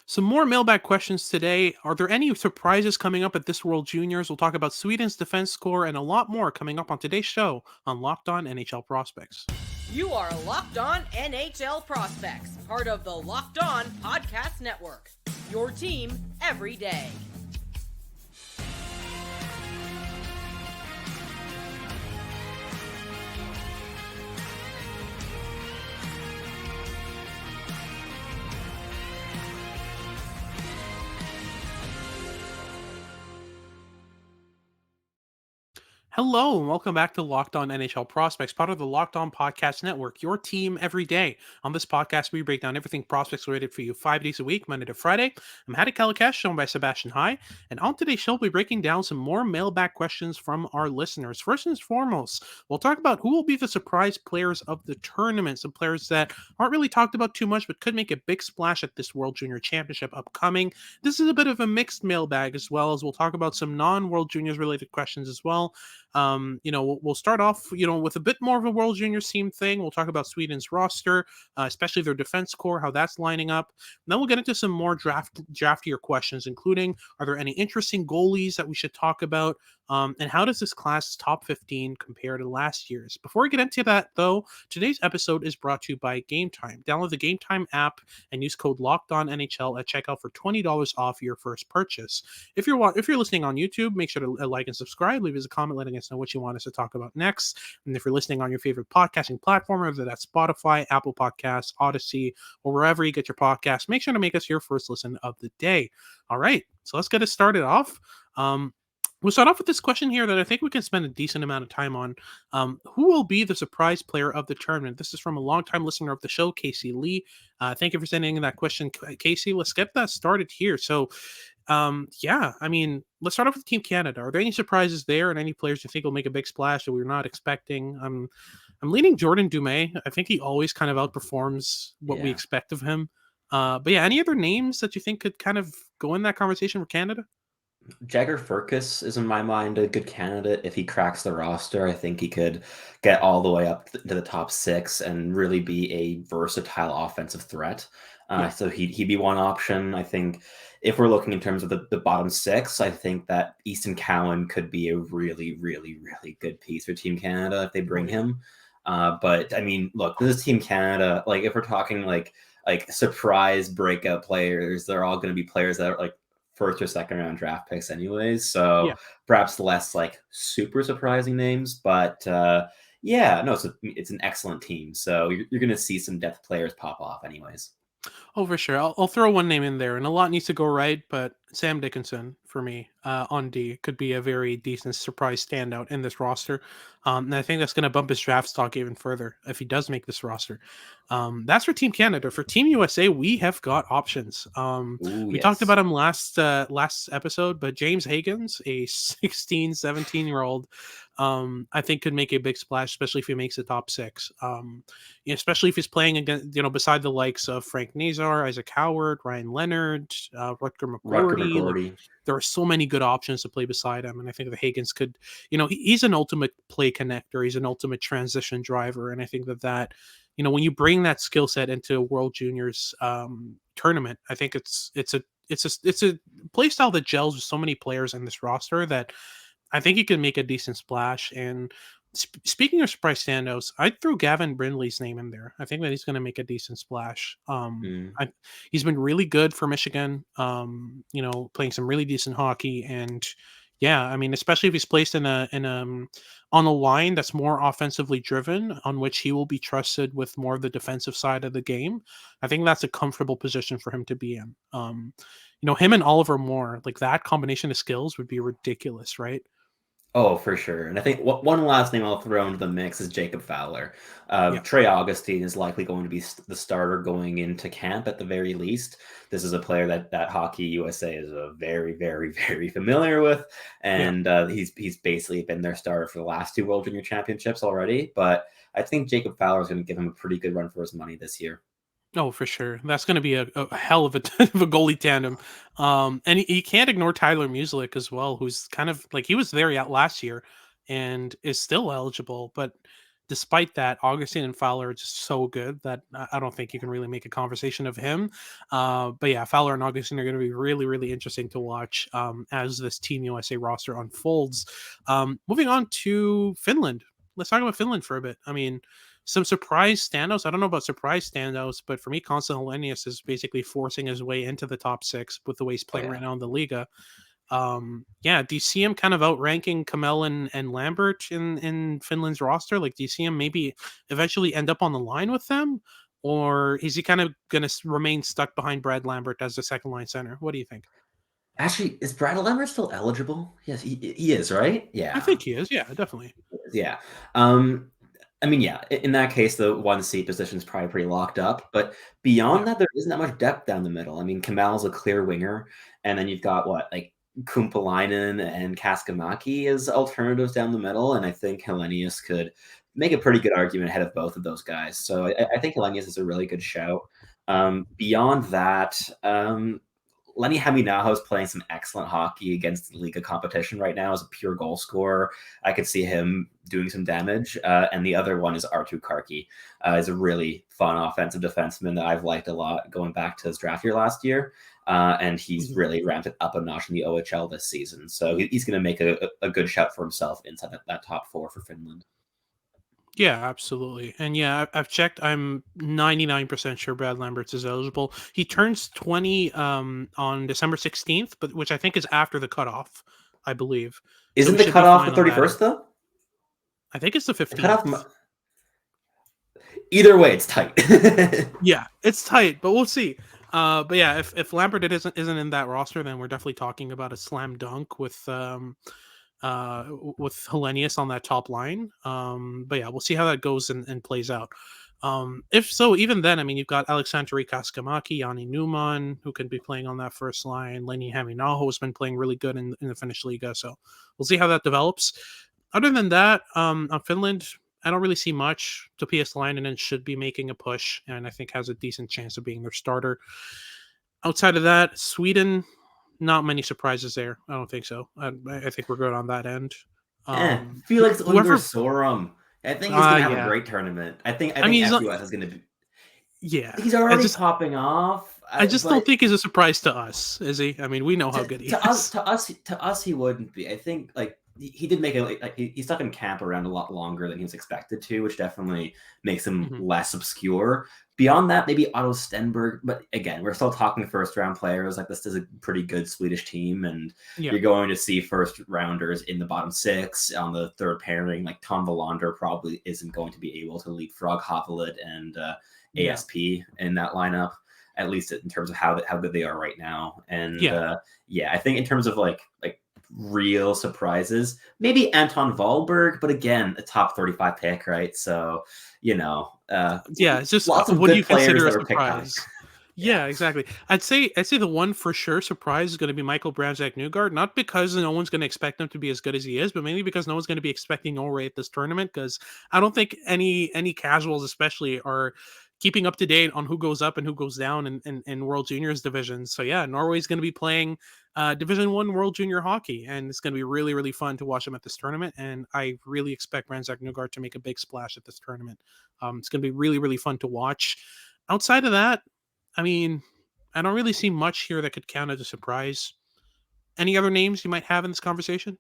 Some more mailbag questions today. Are there any surprises coming up at this World Juniors? We'll talk about Sweden's defense score and a lot more coming up on today's show on Locked On NHL Prospects. You are Locked On NHL Prospects, part of the Locked On Podcast Network. Your team every day. Hello, and welcome back to Locked On NHL Prospects, part of the Locked On Podcast Network, your team every day. On this podcast, we break down everything prospects related for you 5 days a week, Monday to Friday. I'm Hattie Kalakash, shown by Sebastian High, and on today's show, we'll be breaking down some more mailbag questions from our listeners. First and foremost, we'll talk about who will be the surprise players of the tournament, some players that aren't really talked about too much, but could make a big splash at this World Junior Championship upcoming. This is a bit of a mixed mailbag, as well as we'll talk about some non-World Juniors related questions as well. We'll start off, with a bit more of a World Juniors team thing. We'll talk about Sweden's roster, especially their defense core, how that's lining up. And then we'll get into some more draftier questions, including are there any interesting goalies that we should talk about? And how does this class top 15 compare to last year's? Before we get into that, though, today's episode is brought to you by Game Time. Download the Game Time app and use code LOCKEDONNHL at checkout for $20 off your first purchase. If you're listening on YouTube, make sure to like and subscribe. Leave us a comment letting us know what you want us to talk about next. And if you're listening on your favorite podcasting platform, whether that's Spotify, Apple Podcasts, Odyssey, or wherever you get your podcasts, make sure to make us your first listen of the day. All right, so let's get it started off. We'll start off with this question here that I think we can spend a decent amount of time on. Who will be the surprise player of the tournament? This is from a longtime listener of the show, Casey Lee. Thank you for sending in that question, Casey. Let's get that started here. So, let's start off with Team Canada. Are there any surprises there and any players you think will make a big splash that we're not expecting? I'm leaning Jordan Dumais. I think he always kind of outperforms what we expect of him. Any other names that you think could kind of go in that conversation for Canada? Jagger Furcus is in my mind a good candidate. If he cracks the roster, I think he could get all the way up to the top six and really be a versatile offensive threat. So he'd be one option. I think if we're looking in terms of the bottom six, I think that Easton Cowan could be a really, really, really good piece for Team Canada if they bring him. But I mean, look, this is Team Canada. Like if we're talking like surprise breakout players, they're all going to be players that are like first or second round draft picks anyways. So perhaps less like super surprising names, but it's an excellent team. So you're going to see some depth players pop off anyways. Oh, for sure. I'll throw one name in there, and a lot needs to go right, but Sam Dickinson for me on D could be a very decent surprise standout in this roster. And I think that's going to bump his draft stock even further if he does make this roster. That's for Team Canada. For Team USA, we have got options. We talked about him last episode, but James Higgins, a 16, 17-year-old, I think could make a big splash, especially if he makes the top six. Especially if he's playing against, beside the likes of Frank Nazar, Isaac Howard, Ryan Leonard, Rutger McGroarty. There are so many good options to play beside him, and I think that Higgins could, he's an ultimate play connector. He's an ultimate transition driver, and I think that when you bring that skill set into a World Juniors tournament, I think it's a play style that gels with so many players in this roster that I think he can make a decent splash. And speaking of surprise standouts, I'd throw Gavin Brindley's name in there. I think that he's going to make a decent splash. He's been really good for Michigan, playing some really decent hockey. And especially if he's placed on a line that's more offensively driven, on which he will be trusted with more of the defensive side of the game. I think that's a comfortable position for him to be in. Him and Oliver Moore, like that combination of skills would be ridiculous, right? Oh, for sure. And I think one last name I'll throw into the mix is Jacob Fowler. Trey Augustine is likely going to be the starter going into camp at the very least. This is a player that Hockey USA is very, very, very familiar with. And he's basically been their starter for the last two World Junior Championships already. But I think Jacob Fowler is going to give him a pretty good run for his money this year. Oh, for sure. That's going to be a hell of a goalie tandem. And you can't ignore Tyler Muslik as well, who's kind of like he was there last year and is still eligible. But despite that, Augustine and Fowler are just so good that I don't think you can really make a conversation of him. But yeah, Fowler and Augustine are going to be really, really interesting to watch as this Team USA roster unfolds. Moving on to Finland. Let's talk about Finland for a bit. I mean, some surprise standouts. I don't know about surprise standouts, but for me, Constant Helenius is basically forcing his way into the top six with the way he's Oh, playing yeah. right now in the Liga. Yeah, do you see him kind of outranking Kamel and Lambert in Finland's roster? Like, do you see him maybe eventually end up on the line with them, or is he kind of going to remain stuck behind Brad Lambert as the second line center? What do you think? Actually, is Brad Lambert still eligible? Yes, he is, right? I Yeah. think he is. Yeah, definitely. Yeah. Um, I mean, yeah, in that case, the 1C position is probably pretty locked up. But Yeah. beyond that, there isn't that much depth down the middle. I mean, Kamal's a clear winger, and then you've got what, like Kumpalainen and Kaskamaki as alternatives down the middle. And I think Helenius could make a pretty good argument ahead of both of those guys. So I think Helenius is a really good shout. Beyond that, Lenny Haminaho is playing some excellent hockey against the Liga competition right now as a pure goal scorer. I could see him doing some damage. And the other one is Artu Karki. Is a really fun offensive defenseman that I've liked a lot going back to his draft year last year. And he's Mhm. really ramped it up a notch in the OHL this season. So he's going to make a good shout for himself inside that top four for Finland. Yeah, absolutely. And yeah, I've checked. I'm 99% sure Brad Lamberts is eligible. He turns 20 on December 16th, but which I think is after the cutoff, I believe. So Isn't we the should be cutoff the fine on that end. 31st, though? I think it's the The cutoff. 15th. Either way, it's tight. Yeah, it's tight, but we'll see. But yeah, if Lambert isn't in that roster, then we're definitely talking about a slam dunk with Helenius on that top line. But yeah, we'll see how that goes and plays out. If so, even then, I mean, you've got Alexandri Kaskamaki, Yanni Newman, who can be playing on that first line. Lenny Haminaho has been playing really good in the Finnish Liga, so we'll see how that develops. Other than that, on Finland, I don't really see much. Topias Lainen should be making a push, and I think has a decent chance of being their starter. Outside of that, Sweden, not many surprises there. I don't think so. I think we're good on that end. Felix Unger Whoever, Sorum. I think he's gonna have a yeah. great tournament. I think I mean, FUS is gonna be. yeah. He's I already just, popping off, I just don't but think he's a surprise to us, is he? I mean, we know how good he is. to us, he wouldn't be. I think like he did make it. Like, he stuck in camp around a lot longer than he was expected to, which definitely makes him Mhm. less obscure. Beyond that, maybe Otto Stenberg, but again, we're still talking first round players. Like, this is a pretty good Swedish team, and Yeah, you're going to see first rounders in the bottom six on the third pairing. Like, Tom Valander probably isn't going to be able to leapfrog Havelit and yeah, ASP in that lineup, at least in terms of how good they are right now. And yeah, yeah, I think in terms of like real surprises, maybe Anton Wahlberg, but again, a top 35 pick, right? So, you know, yeah. It's just lots of what do good you players consider a that were picked high. surprise? Yeah. Yeah, exactly. I'd say the one for sure surprise is going to be Michael Branzak Newgard, not because no one's going to expect him to be as good as he is, but mainly because no one's going to be expecting Norway at this tournament. Because I don't think any casuals, especially, are keeping up to date on who goes up and who goes down in World Juniors divisions. So yeah, Norway's going to be playing Division One World Junior hockey, and it's going to be really really fun to watch them at this tournament. And I really expect Branzak Newgard to make a big splash at this tournament. It's going to be really really fun to watch. Outside of that, I mean, I don't really see much here that could count as a surprise. Any other names you might have in this conversation?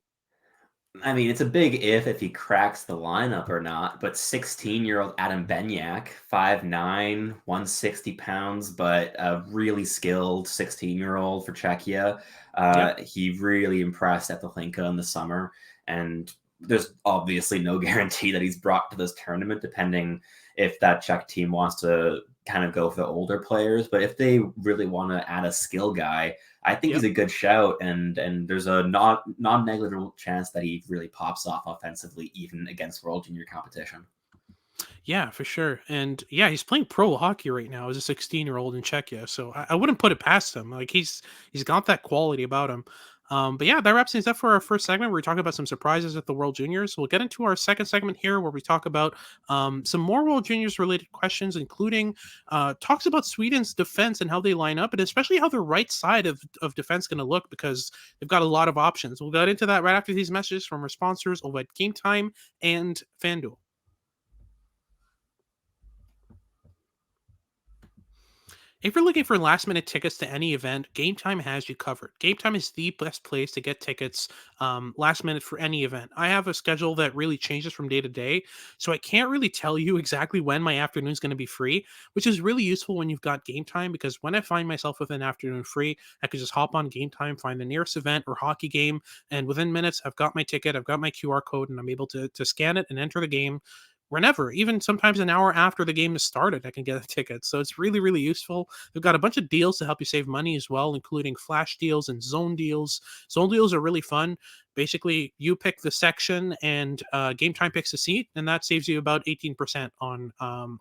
I mean, it's a big if he cracks the lineup or not, but 16-year-old Adam Benyak, 5'9", 160 pounds, but a really skilled 16-year-old for Czechia. Yeah, He really impressed at the Linka in the summer, and there's obviously no guarantee that he's brought to this tournament, depending if that Czech team wants to kind of go for the older players. But if they really want to add a skill guy, I think yep. he's a good shout, and there's a non-negligible chance that he really pops off offensively, even against World Junior competition. Yeah, for sure. And yeah, he's playing pro hockey right now as a 16-year-old in Czechia. So I wouldn't put it past him. Like he's got that quality about him. But yeah, that wraps things up for our first segment. Where we talk about some surprises at the World Juniors. We'll get into our second segment here, where we talk about some more World Juniors related questions, including talks about Sweden's defense and how they line up, and especially how the right side of defense going to look, because they've got a lot of options. We'll get into that right after these messages from our sponsors over at Game Time and FanDuel. If you're looking for last minute tickets to any event, Game Time has you covered. Game Time is the best place to get tickets last minute for any event. I have a schedule that really changes from day to day, so I can't really tell you exactly when my afternoon is going to be free, which is really useful when you've got Game Time because when I find myself with an afternoon free, I can just hop on Game Time, find the nearest event or hockey game, and within minutes, I've got my ticket, I've got my QR code, and I'm able to scan it and enter the game whenever, even sometimes an hour after the game has started, I can get a ticket. So it's really, really useful. They've got a bunch of deals to help you save money as well, including flash deals and zone deals. Zone deals are really fun. Basically, you pick the section and Game Time picks a seat, and that saves you about 18% on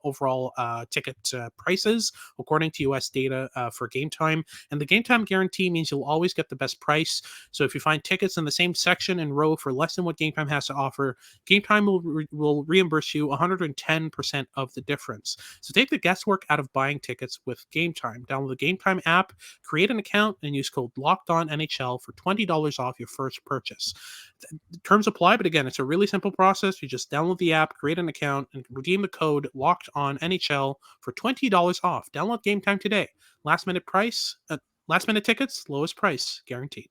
overall ticket prices, according to US data for Game Time. And the Game Time guarantee means you'll always get the best price. So if you find tickets in the same section and row for less than what Game Time has to offer, Game Time will reimburse you 110% of the difference. So take the guesswork out of buying tickets with Game Time. Download the Game Time app, create an account, and use code LOCKEDONNHL for $20 off your first purchase. Terms apply, but again, it's a really simple process. You just download the app, create an account, and redeem the code LOCKEDONNHL for $20 off. Download Game Time today. Last minute tickets, lowest price guaranteed.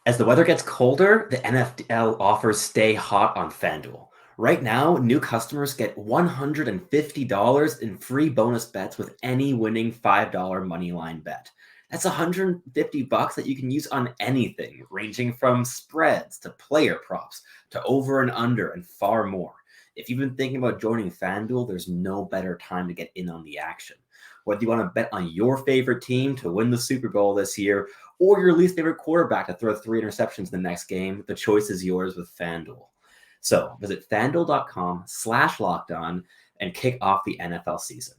As the weather gets colder, the NFL offers Stay Hot on FanDuel. Right now, new customers get $150 in free bonus bets with any winning $5 moneyline bet. That's $150 that you can use on anything, ranging from spreads to player props to over and under and far more. If you've been thinking about joining FanDuel, there's no better time to get in on the action. Whether you want to bet on your favorite team to win the Super Bowl this year or your least favorite quarterback to throw 3 interceptions in the next game, the choice is yours with FanDuel. So visit FanDuel.com/lockedon and kick off the NFL season.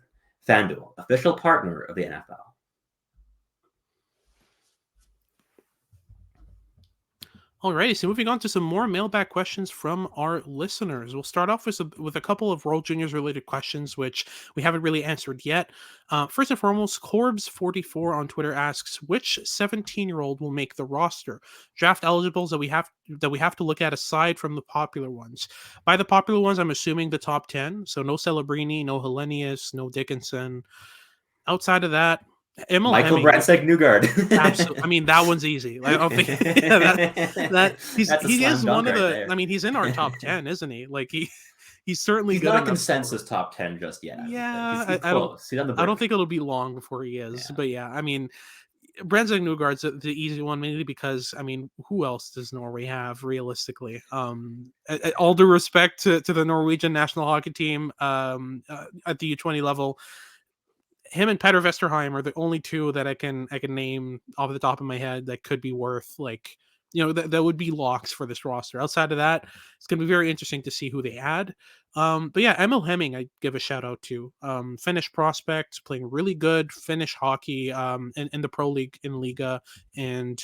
FanDuel, official partner of the NFL. Alrighty, so moving on to some more mailbag questions from our listeners. We'll start off with a couple of World Juniors related questions, which we haven't really answered yet. First and foremost, Corbs44 on Twitter asks, which 17-year-old will make the roster? Draft eligibles that we have to look at aside from the popular ones. By the popular ones, I'm assuming the top 10. So no Celebrini, no Hellenius, no Dickinson. Outside of that, Emil Michael Hemming. Brandstad-Nugard. Absolutely. I mean, that one's easy. Like, I don't think he is one of the. Right, I mean, he's in our top 10, isn't he? Like he's certainly he's good. Not a consensus top 10 just yet. Yeah, he's close. I don't think it'll be long before he is. Yeah. But yeah, I mean, Brandstad-Nugard's the easy one, mainly because I mean, who else does Norway have realistically? All due respect to the Norwegian national hockey team at the U20 level. Him and Petter Vesterheim are the only two that I can name off the top of my head that could be worth, like, you know, that would be locks for this roster. Outside of that, it's going to be very interesting to see who they add. But yeah, Emil Hemming, I give a shout out to. Finnish prospect, playing really good Finnish hockey in the Pro League in Liga, and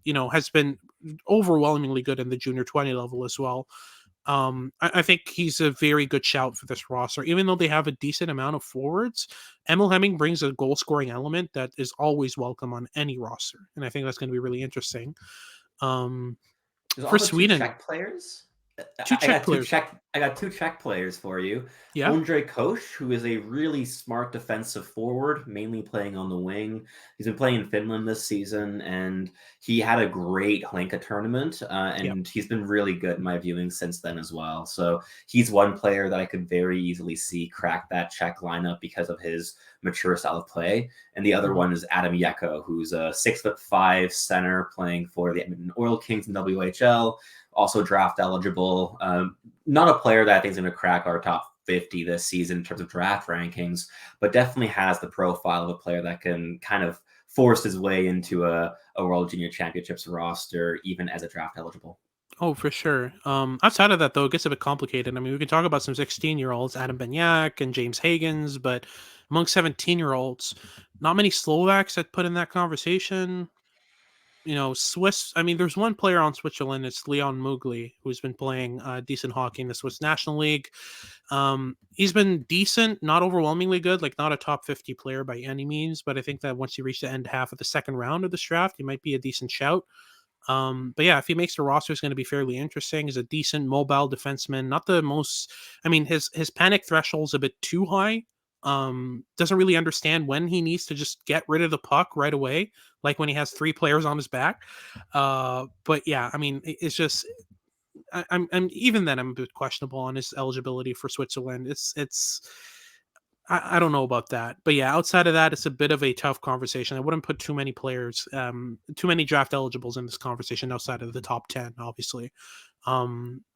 you know, has been overwhelmingly good in the junior 20 level as well. I think he's a very good shout for this roster. Even though they have a decent amount of forwards, Emil Hemming brings a goal scoring element that is always welcome on any roster, and I think that's going to be really interesting. For Sweden, Czech players. I got two Czech players for you. Yeah. Ondrej Koš, who is a really smart defensive forward, mainly playing on the wing. He's been playing in Finland this season, and he had a great Hlinka tournament, and he's been really good in my viewing since then as well. So he's one player that I could very easily see crack that Czech lineup because of his mature style of play. And the other one is Adam Yeko, who's a 6'5" center playing for the Edmonton Oil Kings in WHL. Also draft eligible. Not a player that I think is going to crack our top 50 this season in terms of draft rankings, but definitely has the profile of a player that can kind of force his way into a World Junior Championships roster, even as a draft eligible. Oh, for sure. Outside of that, though, it gets a bit complicated. I mean, we can talk about some 16-year-olds, Adam Benyak and James Hagens, but among 17-year-olds, not many Slovaks that put in that conversation. You know, Swiss, I mean, there's one player on Switzerland, it's Leon Mugli, who's been playing decent hockey in the Swiss National League. He's been decent, not overwhelmingly good, like not a top 50 player by any means, but I think that once you reach the end half of the second round of this draft, he might be a decent shout. But yeah, if he makes the roster, it's going to be fairly interesting. He's a decent mobile defenseman, not the most, I mean, his panic threshold's a bit too high. Doesn't really understand when he needs to just get rid of the puck right away, like when he has 3 players on his back. But yeah, I mean, it's just I'm even then I'm a bit questionable on his eligibility for Switzerland. I don't know about that, but yeah, outside of that, it's a bit of a tough conversation. I wouldn't put too many players, too many draft eligibles in this conversation outside of the top 10, obviously.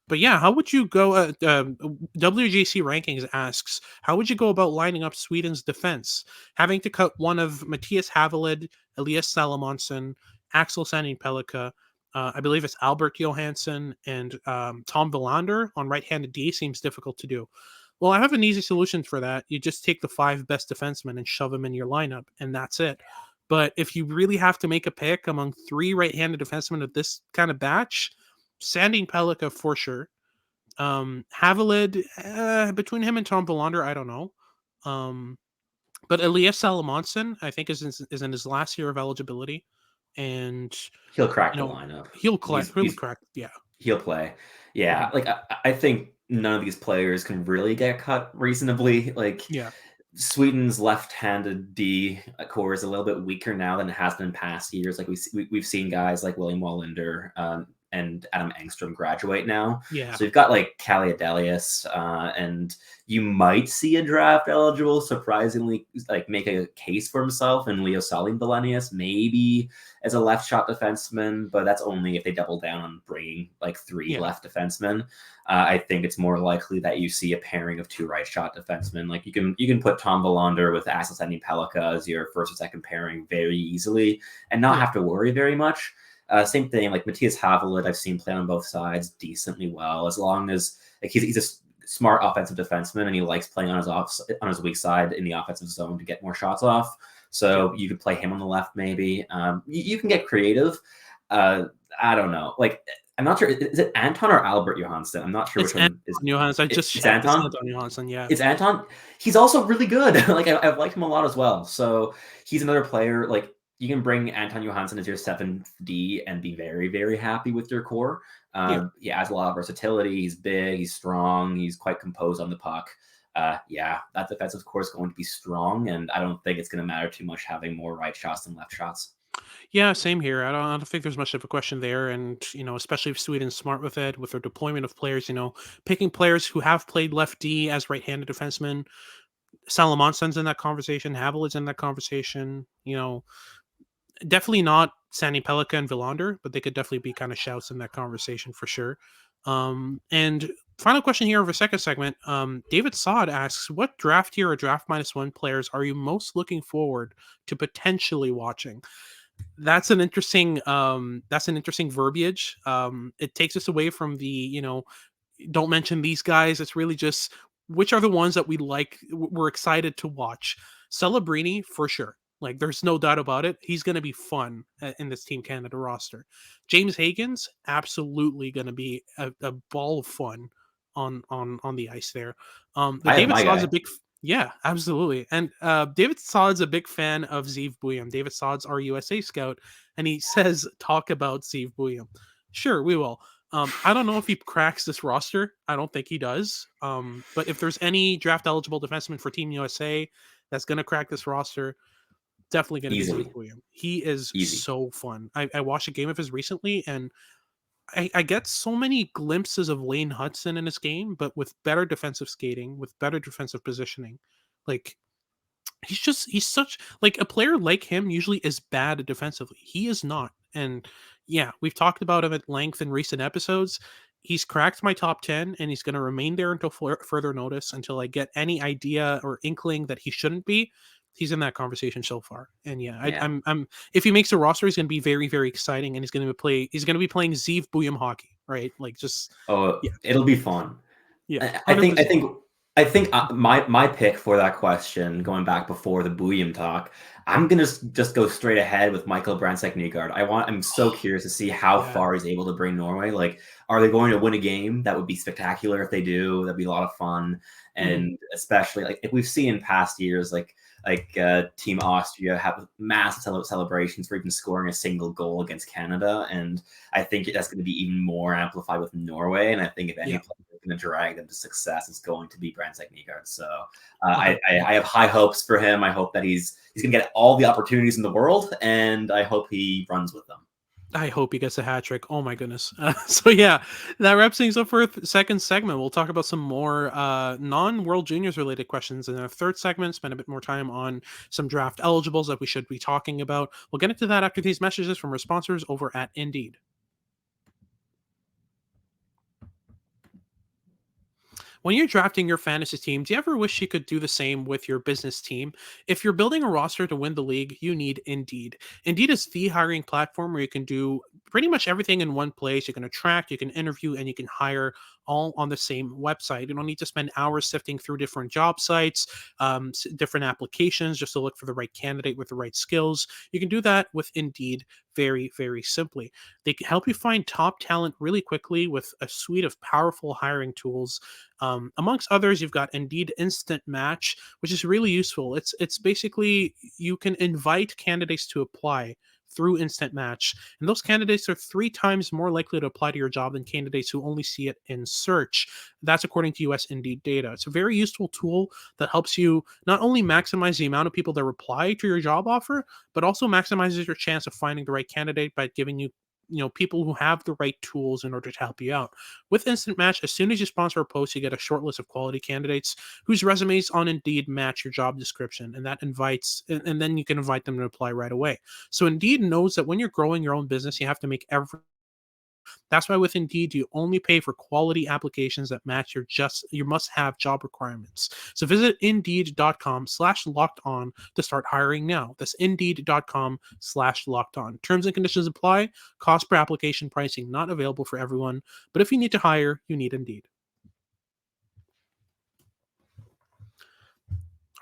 But yeah, how would you go? WJC Rankings asks, how would you go about lining up Sweden's defense? Having to cut one of Matthias Havelid, Elias Salomonsson, Axel Sandin Pellikka, I believe it's Albert Johansson, and Tom Villander on right-handed D seems difficult to do. Well, I have an easy solution for that. You just take the 5 best defensemen and shove them in your lineup, and that's it. But if you really have to make a pick among 3 right-handed defensemen of this kind of batch, Sandin Pellikka for sure. Havelid, between him and Tom Villander, I don't know. But Elias Salomonsson, I think, is in his last year of eligibility, and He'll crack the lineup. He'll really crack. Yeah, he'll play. Yeah, like I think none of these players can really get cut reasonably. Like, yeah, Sweden's left-handed D core is a little bit weaker now than it has been in past years. Like we've seen guys like William Wallinder and Adam Engstrom graduate now. yeah. So you've got like Callie Adelius, and you might see a draft eligible surprisingly like make a case for himself, and Leo Salim Belenius maybe as a left shot defenseman, but that's only if they double down on bringing like 3 left defensemen. I think it's more likely that you see a pairing of 2 right shot defensemen. Like you can put Tom Villander with Axel Sandin Pellikka as your first or second pairing very easily and not have to worry very much. Same thing, like Matthias Havelid, I've seen play on both sides decently well, as long as like he's a smart offensive defenseman and he likes playing on his weak side in the offensive zone to get more shots off. So you could play him on the left, maybe. You can get creative. I don't know. Like, I'm not sure. Is it Anton or Albert Johansson? I'm not sure which one is. Johansson. I just it's Anton. Anton Johansson. Yeah, it's Anton. He's also really good. Like I've liked him a lot as well. So he's another player. Like you can bring Anton Johansson as your 7D and be very, very happy with your core. He adds a lot of versatility. He's big. He's strong. He's quite composed on the puck. That defensive core is going to be strong, and I don't think it's going to matter too much having more right shots than left shots. Yeah, same here. I don't think there's much of a question there, and especially if Sweden's smart with it, with their deployment of players, picking players who have played left D as right-handed defensemen. Salomonsson's in that conversation. Havelid's in that conversation. Definitely not Sandin Pellikka and Villander, but they could definitely be kind of shouts in that conversation for sure. And final question here of our second segment. David Sod asks, what draft year or draft -1 players are you most looking forward to potentially watching? That's an interesting verbiage. It takes us away from the, don't mention these guys. It's really just which are the ones that we're excited to watch. Celebrini for sure. Like, there's no doubt about it. He's going to be fun in this Team Canada roster. James Hagen's absolutely going to be a ball of fun on the ice there. David Sod's a big, yeah, absolutely. And David Sod's a big fan of Zeev Buium. David Sod's our USA scout, and he says, talk about Zeev Buium. Sure, we will. I don't know if he cracks this roster. I don't think he does. But if there's any draft eligible defenseman for Team USA that's going to crack this roster, definitely going to be Zeev Buium. He is so fun. I watched a game of his recently, and I get so many glimpses of Lane Hudson in his game, but with better defensive skating, with better defensive positioning. Like, he's such, like, a player like him usually is bad defensively. He is not. And yeah, we've talked about him at length in recent episodes. He's cracked my top 10, and he's going to remain there until further notice, until I get any idea or inkling that he shouldn't be. He's in that conversation so far, and I'm if he makes a roster, he's going to be very, very exciting, and he's going to be playing Zeev Buium hockey, right? Like, just it'll be fun. Yeah, 100%. I think my pick for that question, going back before the Buium talk, I'm gonna just go straight ahead with Michael Brandstad Nygaard. I'm so curious to see how far he's able to bring Norway. Like, are they going to win a game? That would be spectacular if they do. That'd be a lot of fun, and especially like if we've seen in past years, like Team Austria have massive celebrations for even scoring a single goal against Canada, and I think that's going to be even more amplified with Norway. And I think if any player going to drag them to success is going to be Brandon Nygaard. So Okay. I have high hopes for him. I hope that he's going to get all the opportunities in the world, and I hope he runs with them. I hope he gets a hat trick. Oh my goodness. So yeah, that wraps things up for a second segment. We'll talk about some more non-World Juniors related questions in our third segment, spend a bit more time on some draft eligibles that we should be talking about. We'll get into that after these messages from our sponsors over at Indeed. When you're drafting your fantasy team, do you ever wish you could do the same with your business team? If you're building a roster to win the league, you need Indeed. Indeed is the hiring platform where you can do pretty much everything in one place. You can attract, you can interview, and you can hire all on the same website. You don't need to spend hours sifting through different job sites, different applications just to look for the right candidate with the right skills. You can do that with Indeed very, very simply. They can help you find top talent really quickly with a suite of powerful hiring tools. Amongst others, you've got Indeed Instant Match, which is really useful. It's basically you can invite candidates to apply through Instant Match, and those candidates are 3 times more likely to apply to your job than candidates who only see it in search. That's according to US Indeed data. It's a very useful tool that helps you not only maximize the amount of people that reply to your job offer, but also maximizes your chance of finding the right candidate by giving you people who have the right tools in order to help you out. With Instant Match, as soon as you sponsor a post, you get a short list of quality candidates whose resumes on Indeed match your job description, and that invites, and then you can invite them to apply right away. So Indeed knows that when you're growing your own business, you have to make every that's why with Indeed, you only pay for quality applications that match your must-have job requirements. So visit Indeed.com/locked on to start hiring now. That's Indeed.com/locked on. Terms and conditions apply. Cost per application pricing not available for everyone. But if you need to hire, you need Indeed.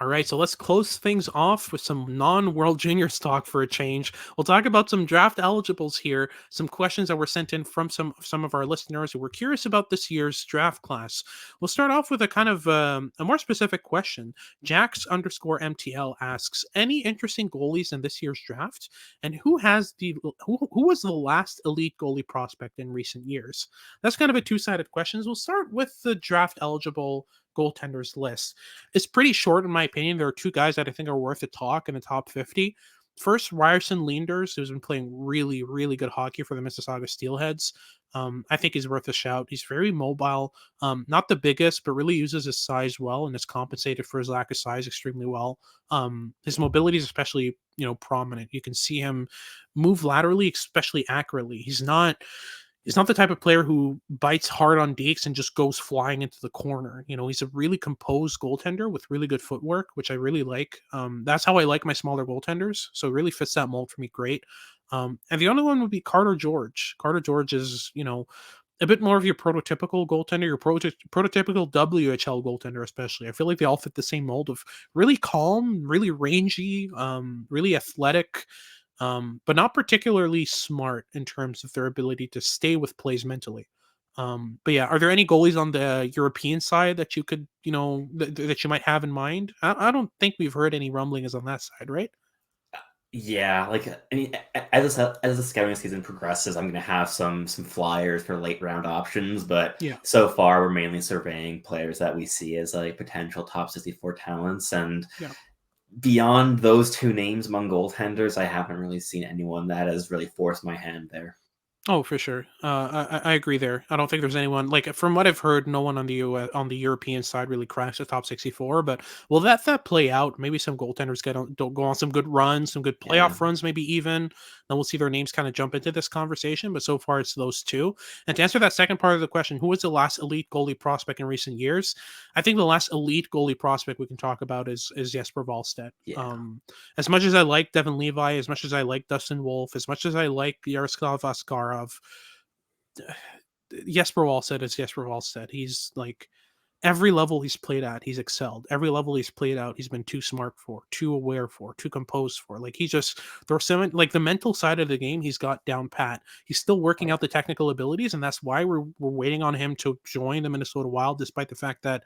All right, so let's close things off with some non-World Juniors talk for a change. We'll talk about some draft eligibles here, some questions that were sent in from some of our listeners who were curious about this year's draft class. We'll start off with a kind of a more specific question. Jax_MTL asks, any interesting goalies in this year's draft, and who was the last elite goalie prospect in recent years? That's kind of a two-sided question. We'll start with the draft eligible goaltenders list. It's pretty short, in my opinion. There are 2 guys that I think are worth a talk in the top 50. First, Ryerson Leanders, who's been playing really, really good hockey for the Mississauga Steelheads. I think he's worth a shout. He's very mobile, not the biggest, but really uses his size well and is compensated for his lack of size extremely well. His mobility is especially, prominent. You can see him move laterally, especially accurately. He's not the type of player who bites hard on dekes and just goes flying into the corner. He's a really composed goaltender with really good footwork, which I really like. That's how I like my smaller goaltenders. So it really fits that mold for me great. And the other one would be Carter George. Carter George is, a bit more of your prototypical goaltender, your prototypical WHL goaltender, especially. I feel like they all fit the same mold of really calm, really rangy, really athletic, but not particularly smart in terms of their ability to stay with plays mentally. But yeah, are there any goalies on the European side that you could, that you might have in mind? I don't think we've heard any rumblings on that side, right? Yeah, I mean, as the scouting season progresses, I'm gonna have some flyers for late round options, but Yeah. so far we're mainly surveying players that we see as like potential top 64 talents, and Yeah. beyond those 2 names among goaltenders, I haven't really seen anyone that has really forced my hand there. Oh, for sure. I agree there. I don't think there's anyone like from what I've heard, no one on the on the European side really cracks the top 64. But will that play out? Maybe some goaltenders don't go on some good runs, some good Yeah. playoff runs, maybe even. Then we'll see their names kind of jump into this conversation. But so far, it's those 2. And to answer that second part of the question, who was the last elite goalie prospect in recent years? I think the last elite goalie prospect we can talk about is Jesper Wallstedt. Yeah. As much as I like Devin Levi, as much as I like Dustin Wolf, as much as I like Yaroslav Askarov, Jesper Wallstedt is Jesper Wallstedt. He's like every level he's played at, he's excelled. Every level he's played out, he's been too smart for, too aware for, too composed for. Like he just there's some like the mental side of the game he's got down pat. He's still working out the technical abilities, and that's why we're waiting on him to join the Minnesota Wild, despite the fact that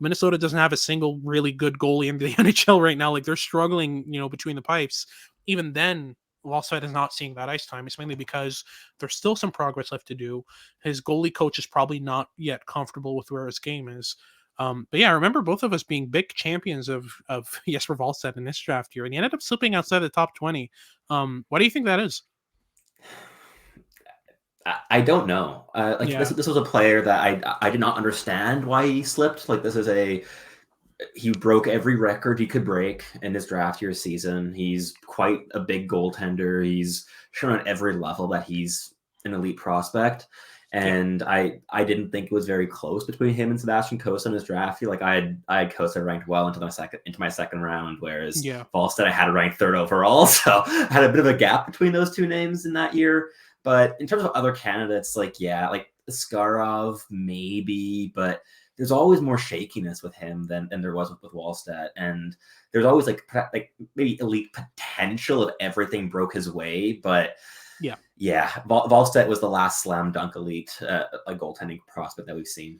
Minnesota doesn't have a single really good goalie in the NHL right now. Like they're struggling, between the pipes. Even then, Wallstedt is not seeing that ice time, it's mainly because there's still some progress left to do. His goalie coach is probably not yet comfortable with where his game is. But yeah, I remember both of us being big champions of Jesper Wallstedt in this draft year, and he ended up slipping outside the top 20. Why do you think that is? I don't know. Like Yeah, this was a player that I did not understand why he slipped. Like this is he broke every record he could break in his draft year season. He's quite a big goaltender. He's shown at every level that he's an elite prospect. yeah, And I didn't think it was very close between him and Sebastian Cossa in his draft. Like I had Cossa ranked well into my second round, whereas yeah, Volstead I had ranked third overall. So I had a bit of a gap between those two names in that year. But in terms of other candidates, like Skarov maybe, but there's always more shakiness with him than there was with Wallstedt, and there's always like maybe elite potential if everything broke his way. But yeah. yeah, Wallstedt was the last slam dunk elite a goaltending prospect that we've seen.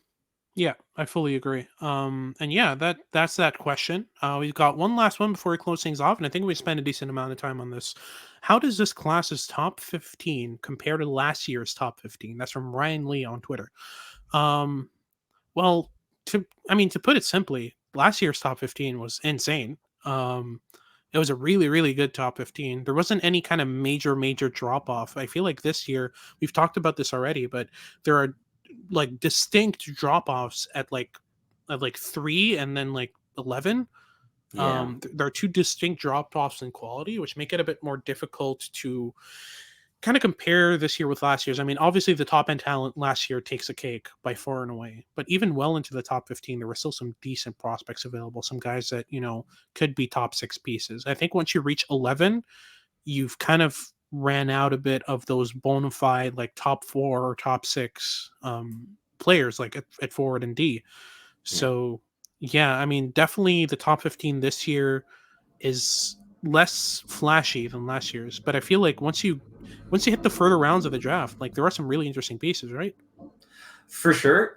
Yeah, I fully agree. And yeah, that's that question. We've got one last one before we close things off, and I think we spent a decent amount of time on this. How does this class's top 15 compare to last year's top 15? That's from Ryan Lee on Twitter. Um, well, to put it simply, last year's top 15 was insane. It was a really, really good top 15. There wasn't any kind of major drop off. I feel like this year, we've talked about this already, but there are like distinct drop offs at like 3 and then like 11. Yeah. There are two distinct drop offs in quality, which make it a bit more difficult to kind of compare this year with last year's. I mean, obviously the top end talent last year takes a cake by far and away, but even well into the top 15, there were still some decent prospects available. Some guys that, could be top 6 pieces. I think once you reach 11, you've kind of ran out a bit of those bona fide like top 4 or top 6 players like at forward and D. Yeah. So yeah, I mean, definitely the top 15 this year is less flashy than last year's, but I feel like once you hit the further rounds of the draft, like there are some really interesting pieces, right? For sure.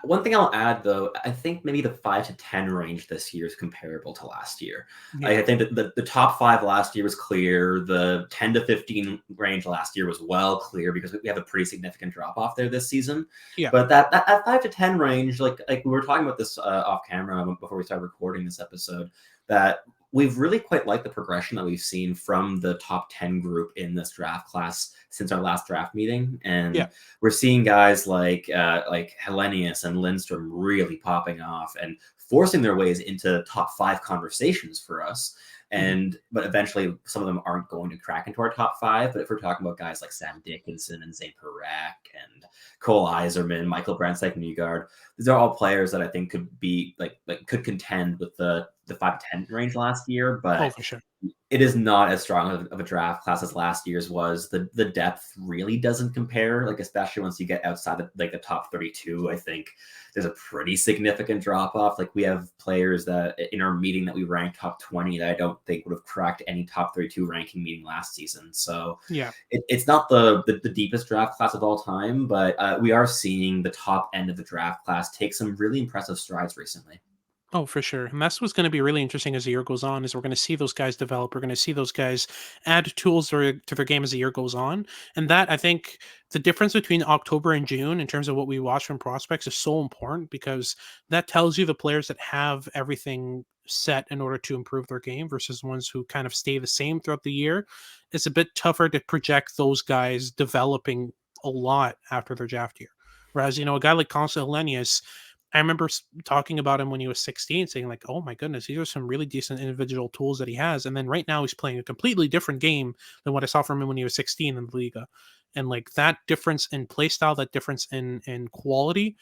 One thing I'll add, though, I think maybe the 5 to 10 range this year is comparable to last year. Yeah. I think that the top 5 last year was clear. The 10 to 15 range last year was well clear because we have a pretty significant drop off there this season. Yeah. But that 5 to 10 range, like we were talking about this off camera before we started recording this episode, that we've really quite liked the progression that we've seen from the top 10 group in this draft class since our last draft meeting. And Yeah. we're seeing guys like Hellenius and Lindstrom really popping off and forcing their ways into top 5 conversations for us. But eventually some of them aren't going to crack into our top 5. But if we're talking about guys like Sam Dickinson and Zane Perek and Cole Iserman, Michael Brandsteichen Nygard, these are all players that I think could be could contend with the 5 to 10 range last year, Oh, but for sure. it is not as strong of a draft class as last year's was. The depth really doesn't compare, like especially once you get outside of the top 32. I think there's a pretty significant drop off. Like we have players that in our meeting that we ranked top 20 that I don't think would have cracked any top 32 ranking meeting last season. So Yeah. it's not the deepest draft class of all time, but we are seeing the top end of the draft class take some really impressive strides recently. Oh, for sure. And that's what's going to be really interesting as the year goes on is we're going to see those guys develop. We're going to see those guys add tools to their game as the year goes on. And that, I think, the difference between October and June in terms of what we watch from prospects is so important because that tells you the players that have everything set in order to improve their game versus ones who kind of stay the same throughout the year. It's a bit tougher to project those guys developing a lot after their draft year. Whereas, a guy like Constantine Hellenius, I remember talking about him when he was 16, saying like, "Oh my goodness, these are some really decent individual tools that he has." And then right now he's playing a completely different game than what I saw from him when he was 16 in the Liga. And like that difference in play style, that difference in quality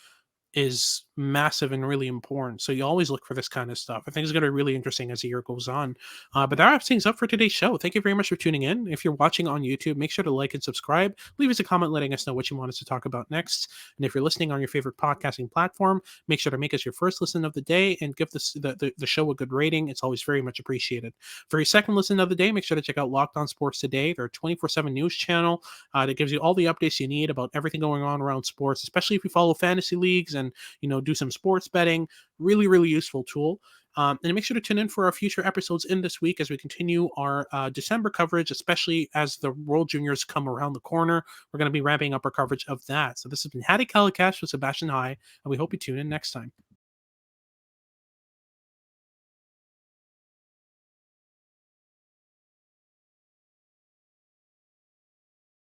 is massive and really important. So you always look for this kind of stuff. I think it's going to be really interesting as the year goes on. But that wraps things up for today's show. Thank you very much for tuning in. If you're watching on YouTube, make sure to like and subscribe. Leave us a comment letting us know what you want us to talk about next. And if you're listening on your favorite podcasting platform, make sure to make us your first listen of the day and give the show a good rating. It's always very much appreciated. For your second listen of the day, make sure to check out Locked On Sports Today. They're a 24/7 news channel that gives you all the updates you need about everything going on around sports, especially if you follow fantasy leagues and do some sports betting. Really, really useful tool. And make sure to tune in for our future episodes in this week as we continue our December coverage, especially as the World Juniors come around the corner. We're going to be ramping up our coverage of that. So this has been Hattie Kalakash with Sebastian High, and we hope you tune in next time.